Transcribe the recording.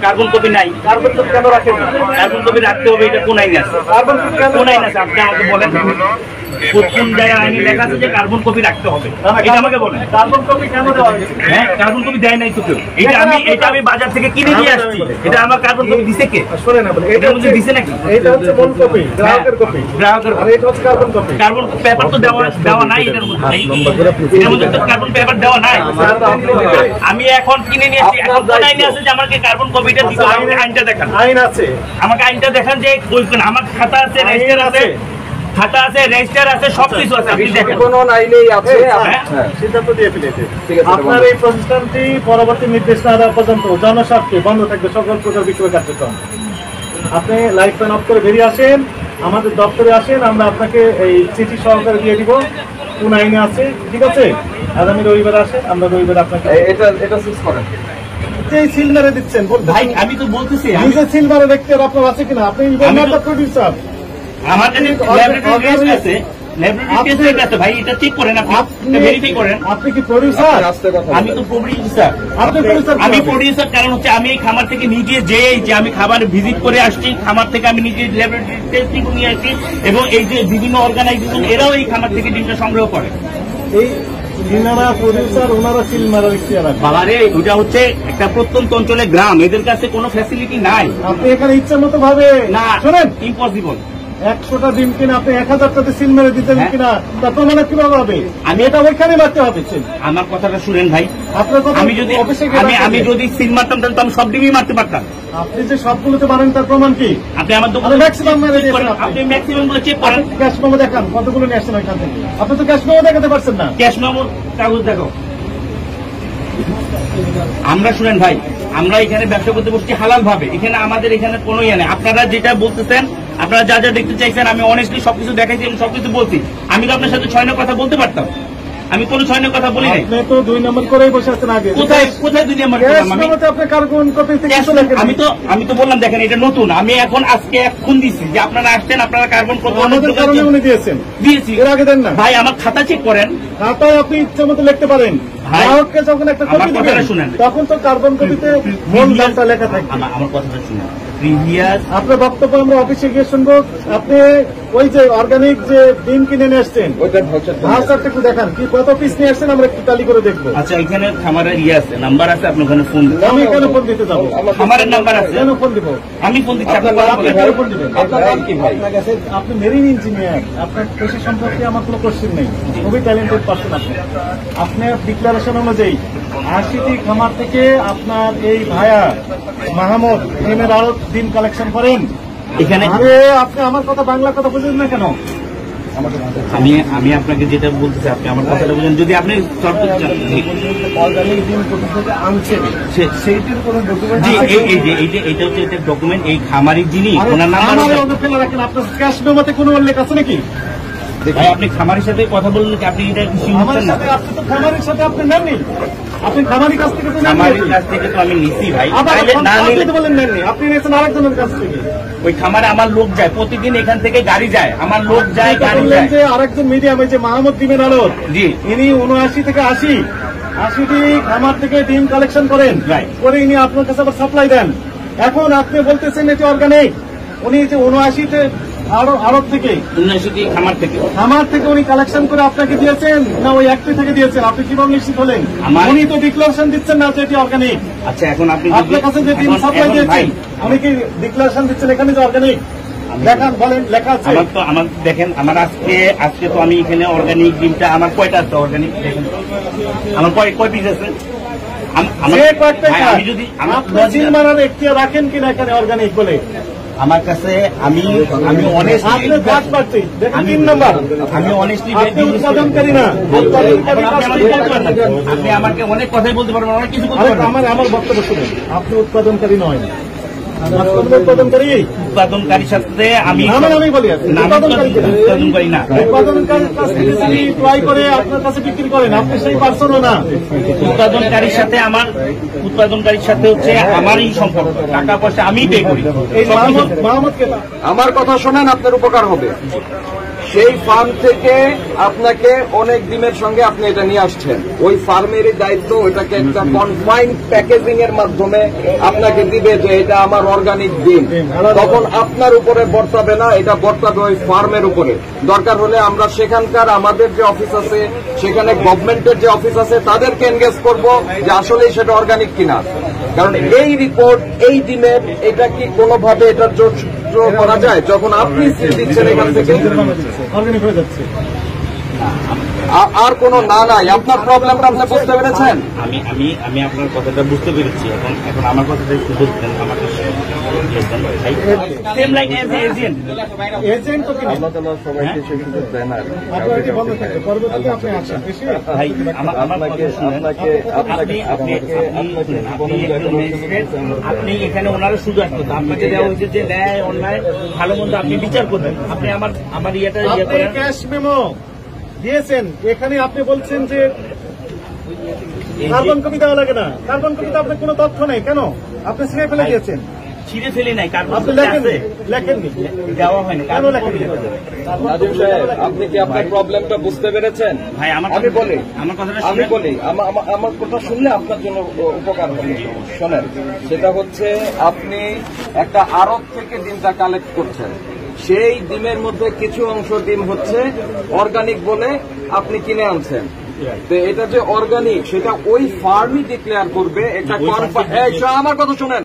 Carbon copy নাই। Carbon copy কেন রাখেন না? কার্বন কপি রাখতে হবে, এটা কোন আইনে আছে? কার্বন কপি কেন কোন আইনে আছে আপনি আমাকে বলেন। কোন জায়গায় আইনে লেখা আছে যে কার্বন কপি রাখতে হবে, এটা আমাকে বলেন। কার্বন কপি কেন দেওয়া হয়েছে? হ্যাঁ, কার্বন কপি দেয় নাই তো কেউ। এটা আমি বাজার থেকে কিনে নিয়ে আসছি, এটা আমার কার্বন কপি দিছে কে? শুনে না বলে এটা মধ্যে দিছে নাকি? এটা হচ্ছে মূল কপি, গ্রাহকের কপি। গ্রাহকের আর এটা হচ্ছে কার্বন কপি। কার্বন পেপার তো দেওয়া নাই এটার মধ্যে। এটার মধ্যে তো কার্বন পেপার দেওয়া নাই। আমি এখন কিনে নিয়ে এসেছি, এখন কোন আইনে আছে যে আমাকে কার্বন কপিটা দিতে হবে? আইনটা দেখান। আইন আছে, আমাকে আইনটা দেখান যে আমার খাতা আছে, রেজিস্টার আছে, খাতা আছে, রেজিস্টার আছে, সবকিছু আছে, আপনি দেখেন। কোন আইনেই আছে। সিদ্ধান্ত দিয়ে ফেলেছে। আপনার এই প্রতিষ্ঠানটি পরবর্তী নির্দেশ না দেওয়া পর্যন্ত জনস্বার্থে বন্ধ থাকবে সকল প্রকার বিক্রয় কার্যক্রম। আপনি লাইট ফ্যান অফ করে বেরিয়ে আসেন, আমাদের দপ্তরে আসেন, আমরা আপনাকে এই চিঠি সহকারে দিয়ে দিব কোন আইনে আছে। ঠিক আছে, আগামী রবিবার আসেন, আমরা রবিবার আপনাকে এটা সুইচ করেন। এই সিল মেরে দিচ্ছেন ভাই, আমি তো বলতেছি নিজে সিল মেরে দেখতে আপনার আছে কিনা? আপনি প্রডিউসার, আমার কাছে ল্যাবরেটরি টেস্ট আছে, ল্যাবরেটরি টেস্ট আছে ভাই, এটা চেক করেন, আপনি ভেরিফাই করেন। আপনি কি প্রডিউসার? আমি তো প্রডিউসার। আপনি প্রডিউসার? আমি প্রডিউসার, কারণ হচ্ছে আমি এই খামার থেকে নিজে যে আমি খাবার ভিজিট করে আসছি, খামার থেকে আমি নিজে ল্যাবরেটরি টেস্টিং নিয়ে আসছি, এবং এই যে বিভিন্ন অর্গানাইজেশন এরাও এই খামার থেকে ডিমটা সংগ্রহ করে। এই যিনারা প্রডিউসার ওনারা সিল মারার ইচ্ছা রাখেন। বাবারে, ওটা হচ্ছে একটা প্রত্যন্ত অঞ্চলে গ্রাম, এদের কাছে কোনো ফ্যাসিলিটি নাই। আপনি এখানে ইচ্ছা মতো ভাবে না, শোনেন, ইম্পসিবল। 100টা ডিম কিনা আপনি 1000টাতে সিল মেরে দিতেন কিনা তা প্রমাণ কিভাবে হবে? আমি এটা ওইখানে মারতে হবে। আমার কথাটা শুনেন ভাই, আপনার কথা আমি যদি সিল মারতাম তাহলে তো আমি সব ডিমই মারতে পারতাম। আপনি যে সবগুলোতে মারেন তার প্রমাণ কি? আপনি আমার দোকানে ম্যাক্সিমাম মেরে দিয়েছেন। আপনি ম্যাক্সিমাম গুলো চেক করেন। ক্যাশ মেমো দেখান, কতগুলো নিয়ে আসছেন ওইখান থেকে। আপনি তো ক্যাশ মেমো দেখাতে পারছেন না। ক্যাশ মেমোর কাগজ দেখো। আমরা শুনেন ভাই, আমরা এখানে ব্যবসা করতে বসছি হালাল ভাবে, এখানে আমাদের এখানে কোনো ইয়ে নেই। আপনারা যেটা বলতেছেন, আপনারা যা যা দেখতে চাইছেন, আমি অনেস্টলি সবকিছু দেখাইছি এবং সবকিছু বলছি। আমি তো আপনার সাথে 6 নম্বর কথা বলতে পারতাম, আমি কোনো 6 নম্বর কথা বলি নাই। আপনি তো 2 নম্বর করেই বসে আছেন আগে। কোথায় 2 নম্বর করলাম আমি? আপনি কার্বন কপি থেকে আমি তো বললাম দেখেন, এটা নতুন। আমি এখন আজকে এখন দিচ্ছি যে আপনারা আসছেন, আপনারা কার্বন কপি আমাদের কারণে উনি দিয়েছেন। দিয়েছি, এর আগে দেন না ভাই। আমার খাতা চেক করেন, খাতায় আপনি ইচ্ছা মতো লিখতে পারেন। গ্রাহককে যখন একটা কপি দিবেন তখন তো কার্বন কপিতে মূল দামটা লেখা থাকে। আমার কথাটা শুনেন। প্রিভিয়াস আপনার বক্তব্য আমরা অফিসে গিয়ে শুনবো। আপনি ওই যে অর্গানিক যে ডিম কিনে নিয়ে আসছেন, ভাউচারটা একটু দেখান, কি কত পিস নিয়ে আসছেন, আমরা একটু তালি করে দেখবো। আচ্ছা, এখানে খামারের আছে, নাম্বার আছে, আপনি ওখানে ফোন দিন। আমি কেন ফোন দিতে যাবো? খামারের নাম্বার আছে, কেন ফোন দিব? আমি ফোন দিচ্ছি, আপনি ফোন দিবেন। আপনি মেরিন ইঞ্জিনিয়ার, আপনার পেশা সম্পর্কে আমার কোনো কোশ্চেন নেই, খুবই ট্যালেন্টেড পার্সন। আপনার ডিক্লারেশন অনুযায়ী 80টি খামার থেকে আপনার এই ভাইয়া মাহমুদ ডিমের আরো ডিম কালেকশন করেন এখানে। আরে আপনি আমার কথা বাংলা কথা বুঝেন না কেন? আমি আপনাকে যেটা বলতেছি, আপনি আমার কথাটা বুঝেন। যদি আপনি অর্গানিক ডিম কোথা থেকে আনছেন সেইটির কোনো ডকুমেন্ট? এইটা হচ্ছে এটা ডকুমেন্ট। এই খামারি যিনি, ওনার নাম্বার ফেলে রাখেন। আপনার ক্যাশ মেমোতে কোনো উল্লেখ আছে নাকি? ভাই, আপনি খামারির সাথে কথা বললেন কি? আপনি এটা খামারির সাথে, আপনি তো খামারির সাথে আপনি নেননি। আপনি খামারির কাছ থেকে তো খামারির কাছ থেকে তো আমি নিচ্ছি ভাই। আপনি তো বলেন নেননি, আপনি নিয়েছেন আরেকজনের কাছ থেকে। ওই খামারে আমার লোক যায় প্রতিদিন, এখান থেকে গাড়ি যায়, আমার লোক যায়, গাড়ি যায়। যে আরেকজন মিডিয়াম, এই যে মাহমুদ ডিমের আড়ত, জি, ইনি 79 থেকে 80টি খামার থেকে ডিম কালেকশন করেন, করে ইনি আপনার কাছে আবার সাপ্লাই দেন। এখন আপনি বলতেছেন এটি অর্গানিক। উনি যে 79তে আড়ত থেকে, 79টি খামার থেকে উনি কালেকশন করে আপনাকে দিয়েছেন না ওই একটি থেকে দিয়েছেন? আপনি কিভাবে নিশ্চিত হলেন? উনি তো ডিক্লারেশন দিচ্ছেন না যে এটি অর্গানিক। আচ্ছা, এখন আপনি আপনার কাছে যে ডিম সাপ্লাই দিয়েছেন, উনি কি ডিক্লারেশন দিচ্ছেন এখানে যে অর্গানিক? দেখান, বলেন, লেখা আছে। আমার দেখেন, আমার আজকে তো আমি এখানে অর্গানিক ডিমটা আমার কয়টা আছে অর্গানিক দেখেন, আমার কয় পিস আছে? আমি যদি সিল মারার এখতিয়ার রাখেন কিনা এখানে অর্গানিক বলে আমার কাছে, আমি অনেস্টলি, আমি 3 নম্বর, আমি অনেস্টলি উৎপাদনকারী না। আপনি আমাকে অনেক কথাই বলতে পারবেন, অনেক কিছু বলতে পারবেন। আমার বক্তব্য শুনুন, আপনি উৎপাদনকারী নয়, উৎপাদনকারীর সাথে আমি বলি উৎপাদনকারী না, উৎপাদনকারীর কাছ থেকে যদি ক্রয় করে আপনার কাছে বিক্রি করেন, আপনি সেই পার্সনও না। উৎপাদনকারীর সাথে হচ্ছে আমারই সম্পর্ক, টাকা পয়সা আমি পে করি। মাহমুদকে আমার কথা শোনেন, আপনার উপকার হবে। সেই ফার্ম থেকে আপনাকে অনেক ডিমের সঙ্গে আপনি এটা নিয়ে আসছেন, ওই ফার্মেরই দায়িত্ব ওইটাকে একটা কনফাইন্ড প্যাকেজিং এর মাধ্যমে আপনাকে দিবে যে এটা আমার অর্গানিক ডিম। তখন আপনার উপরে বর্তাবে না, এটা বর্তাবে ওই ফার্মের উপরে। দরকার হলে আমরা সেখানকার আমাদের যে অফিস আছে, সেখানে গভর্নমেন্টের যে অফিস আছে, তাদেরকে এনগেজ করব যে আসলে সেটা অর্গানিক কিনা। কারণ এই রিপোর্ট, এই ডিমের এটা কি কোনোভাবে এটার জোর করা যায়? যখন আপনি সিল দিচ্ছেন এখান থেকে অর্গানিক হয়ে যাচ্ছে। আর কোনো না নাই, আপনার প্রবলেমটা আপনি বুঝতে পেরেছেন? আমি আমি আমি আপনার কথাটা বুঝতে পেরেছি। এখন আমার কথাটা একটু বলতেন আমাকে। সেম লাইক এজেন্ট এজেন্ট তো কি আল্লাহ তাআলা সবাইকে সেই সুযোগ দেন না। আপনার কি বন্ধ থাকে পরবর্তীতে আপনি আসেন বেশি ভাই, আমার কথা শুনেন। আপনি এখানে ওনারা শুধু আসতো, আপনাকে দেওয়া হয়েছে যে ন্যায় অন্যায় ভালো মন্দ আপনি বিচার করবেন। আপনি আমার ইয়েটা ইয়ে আপনি করেন। ক্যাশ মেমো দিয়েছেন, এখানে আপনি বলছেন যে কার্বন কপি দেওয়া লাগে না। কার্বন কপিতে আপনার কোনো তথ্য নেই, কেন আপনি ছিঁড়ে ফেলে দিয়েছেন? ছিঁড়ে ফেলে নাই, কার্বন আপনি লেখেননি দেওয়া হয়নি। কেন লেখেননি? নাজিম সাহেব, আপনি কি আপনার প্রবলেমটা বুঝতে পেরেছেন? ভাই আমি বলি, আমার কথাটা আমি শুনেন। বলি, আমার কথা শুনলে আপনার জন্য উপকার হবে। শোনেন, সেটা হচ্ছে আপনি একটা আড়ত থেকে ডিমটা কালেক্ট করছেন, সেই ডিমের মধ্যে কিছু অংশ ডিম হচ্ছে অর্গানিক বলে আপনি কিনে আনছেন। তো এটা যে অর্গানিক সেটা ওই ফার্মই ডিক্লেয়ার করবে। একটা আমার কথা শুনেন।